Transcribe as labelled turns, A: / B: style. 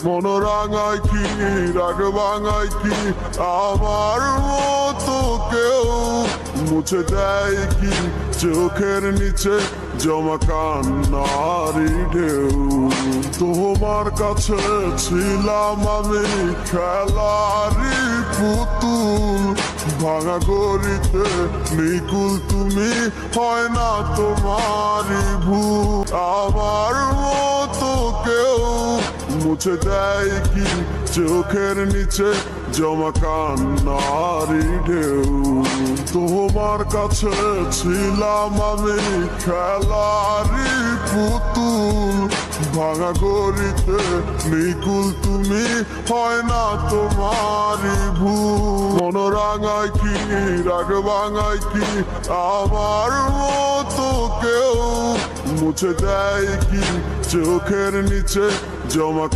A: মন রাঙায় কি রাগ ভাঙায় কি আমার মতো কেউ মুছে দেয় কি চোখের নিচে জমা কান্নারি ঢেউ তোমার কাছে ছিলাম আমি খেলারি পুতুল ভাঙা গড়িতে নিকুল তুমি হয় না তোমারই ভুল আমার মতো কেউ মুছে দেয় কি চোখের নিচে জমা কান্নারি ঢেউ তোমার কাছে ছিলাম আমি খেলারি পুতুল ভাঙা গড়িতে নিকুল তুমি হয় না তোমারই ভুল মন রাঙায় কি রাগ ভাঙায় কি আমার মতো কেউ মুছে দেয় কি চোখের নিচে জমা